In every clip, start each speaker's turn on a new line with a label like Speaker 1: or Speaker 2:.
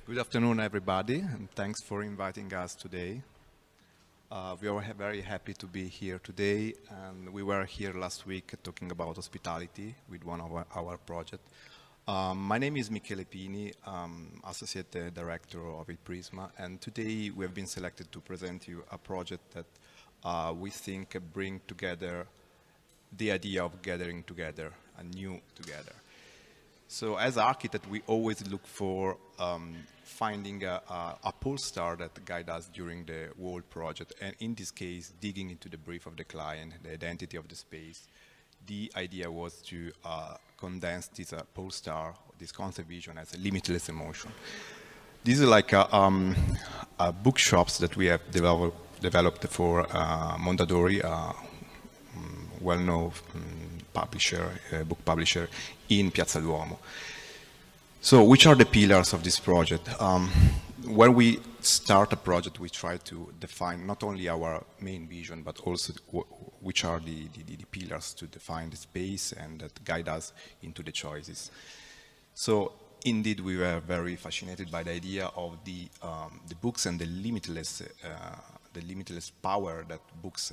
Speaker 1: Good afternoon, everybody, and thanks for inviting us today. We are very happy to be here today, and we were here last week talking about hospitality with one of our projects. My name is Michele Pini, Associate Director of Prisma, and today we have been selected to present you a project that we think bring together the idea of gathering together, a new together. So as architect, we always look for finding a pole star that guide us during the whole project. And in this case, digging into the brief of the client, the identity of the space. The idea was to condense this pole star, this concept vision as a limitless emotion. This is like a bookshops that we have developed for Mondadori, well-known publisher, book publisher in Piazza Duomo. So which are the pillars of this project? When we start a project, we try to define not only our main vision, but also which are the pillars to define the space and that guide us into the choices. So indeed, we were very fascinated by the idea of the books and the limitless power that books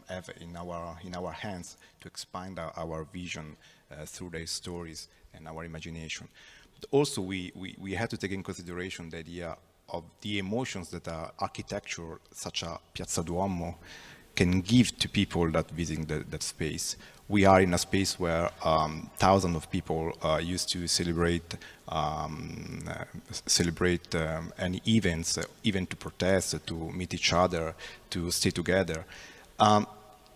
Speaker 1: have in our hands to expand our vision through their stories and our imagination. But also, we had to take in consideration the idea of the emotions that architecture, such as Piazza Duomo, can give to people that visiting that space. We are in a space where thousands of people used to celebrate any events, even to protest, to meet each other, to stay together.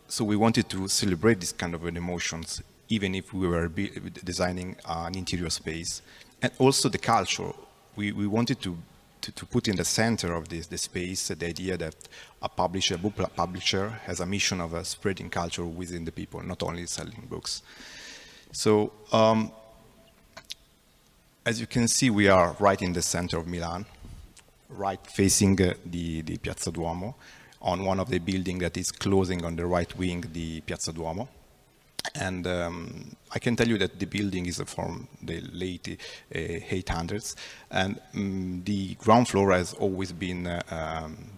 Speaker 1: So we wanted to celebrate this kind of emotions, even if we were designing an interior space. And also the culture. We wanted to put in the center of the space the idea that a book publisher, has a mission of spreading culture within the people, not only selling books. So, as you can see, we are right in the center of Milan, right facing the Piazza Duomo, on one of the buildings that is closing on the right wing, the Piazza Duomo. And I can tell you that the building is from the late 800s, and the ground floor has always been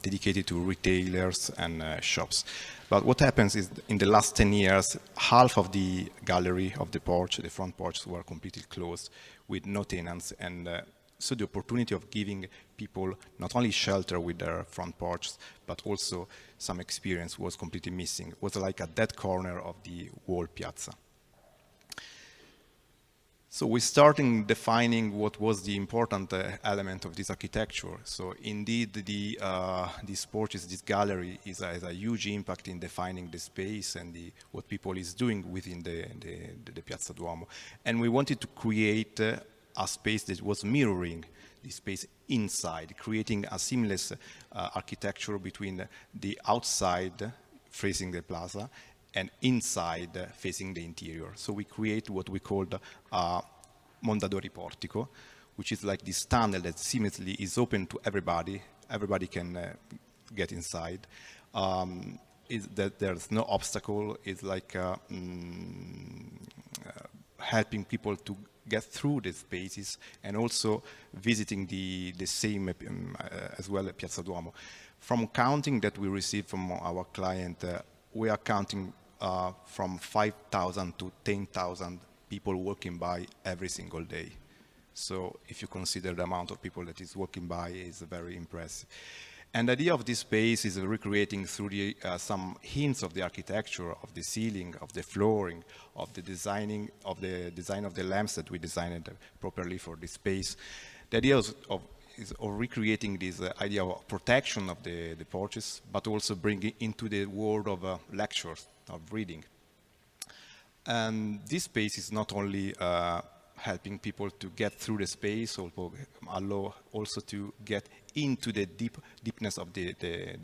Speaker 1: dedicated to retailers and shops. But what happens is, in the last 10 years, half of the gallery of the porch, the front porches, were completely closed with no tenants, and so the opportunity of giving people not only shelter with their front porches, but also some experience was completely missing. It was like a dead corner of the whole piazza. So we started defining what was the important element of this architecture. So indeed, these porches, this gallery, has a huge impact in defining the space and what people is doing within the Piazza Duomo. And we wanted to create a space that was mirroring the space inside, creating a seamless architecture between the outside facing the plaza and inside facing the interior. So we create what we called Mondadori Portico, which is like this tunnel that seamlessly is open to everybody. Everybody can get inside. Is that there's no obstacle. It's like helping people to get through the spaces, and also visiting the same as well at Piazza Duomo. From counting that we receive from our client, we are counting from 5,000 to 10,000 people walking by every single day. So if you consider the amount of people that is walking by, is very impressive. And the idea of this space is recreating through some hints of the architecture, of the ceiling, of the flooring, of the design of the lamps that we designed properly for this space. The idea is of recreating this idea of protection of the porches, but also bringing into the world of lectures, of reading. And this space is not only helping people to get through the space, allow also to get into the deepness of the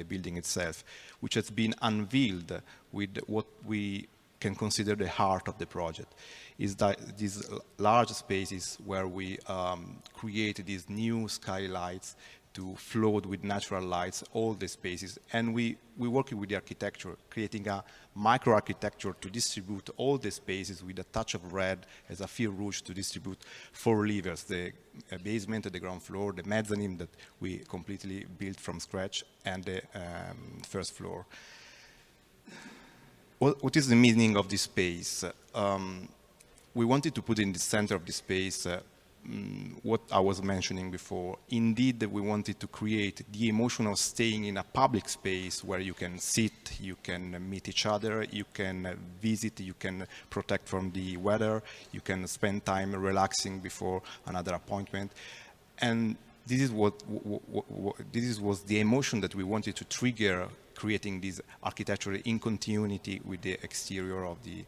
Speaker 1: building itself, which has been unveiled with what we can consider the heart of the project. Is that these large spaces where we create these new skylights to float with natural lights, all the spaces. And we working with the architecture, creating a micro-architecture to distribute all the spaces with a touch of red as a fil rouge to distribute 4 levels, the basement, the ground floor, the mezzanine that we completely built from scratch, and the first floor. What is the meaning of this space? We wanted to put in the center of the space what I was mentioning before. Indeed, we wanted to create the emotion of staying in a public space where you can sit, you can meet each other, you can visit, you can protect from the weather, you can spend time relaxing before another appointment. And this is was the emotion that we wanted to trigger, creating this architecture in continuity with the exterior of the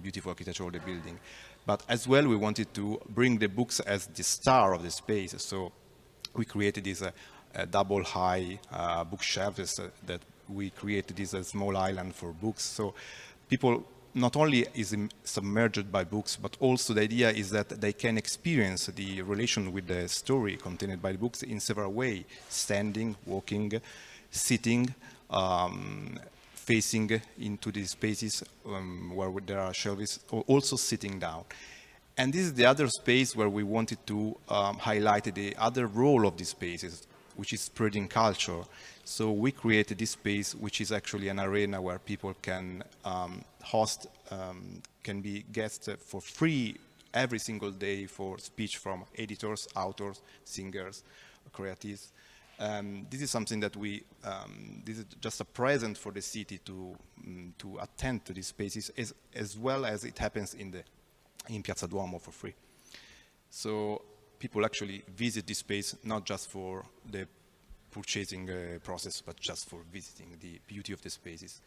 Speaker 1: beautiful architecture of the building. But as well, we wanted to bring the books as the star of the space. So we created this double high bookshelves that we created this small island for books. So people not only is submerged by books, but also the idea is that they can experience the relation with the story contained by the books in several ways: standing, walking, sitting, facing into these spaces where there are shelves, or also sitting down. And this is the other space where we wanted to highlight the other role of these spaces, which is spreading culture. So we created this space, which is actually an arena where people can host, can be guests for free every single day for speech from editors, authors, singers, creatives. This is something that this is just a present for the city to attend to these spaces, as well as it happens in Piazza Duomo for free. So people actually visit this space not just for the purchasing process, but just for visiting the beauty of the spaces.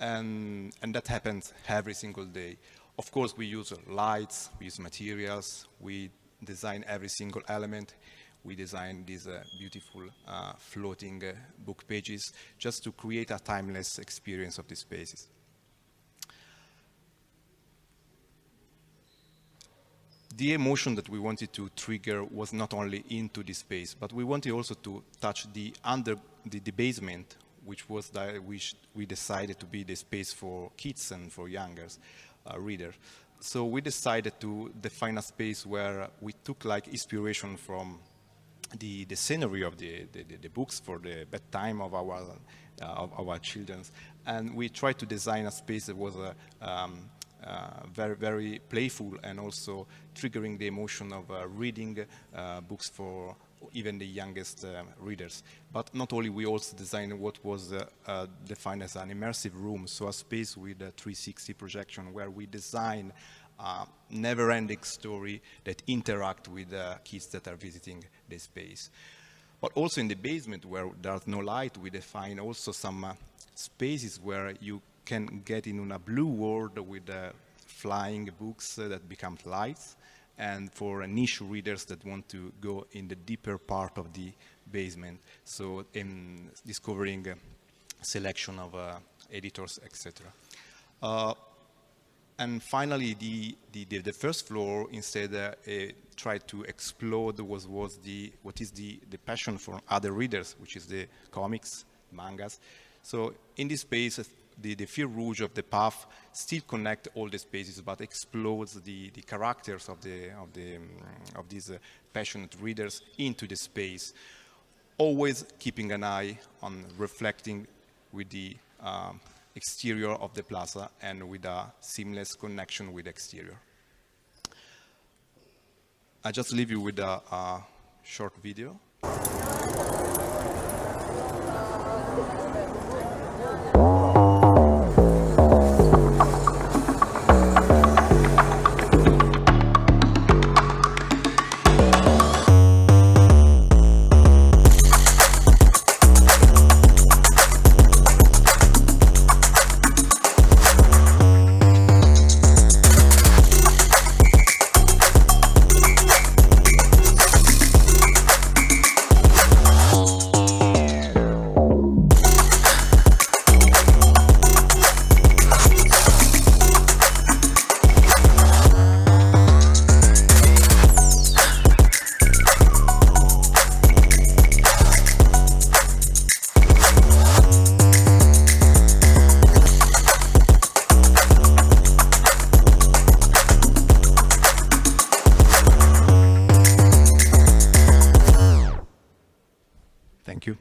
Speaker 1: And that happens every single day. Of course, we use lights, we use materials, we design every single element. We designed these beautiful floating book pages just to create a timeless experience of these spaces. The emotion that we wanted to trigger was not only into this space, but we wanted also to touch the basement, which was which we decided to be the space for kids and for younger readers. So we decided to define a space where we took like inspiration from the scenery of the books for the bedtime of our children, and we tried to design a space that was very, very playful and also triggering the emotion of reading books for even the youngest readers. But not only, we also designed what was defined as an immersive room, so a space with a 360 projection where we design never-ending story that interact with kids that are visiting the space. But also in the basement where there's no light, we define also some spaces where you can get in a blue world with flying books that become lights, and for niche readers that want to go in the deeper part of the basement, so in discovering a selection of editors, etc. And finally, the first floor instead tried to explode what is the passion for other readers, which is the comics, mangas. So in this space, the fil rouge of the path still connect all the spaces, but explodes the characters of these passionate readers into the space, always keeping an eye on reflecting with the exterior of the plaza and with a seamless connection with the exterior. I just leave you with a short video. Thank you.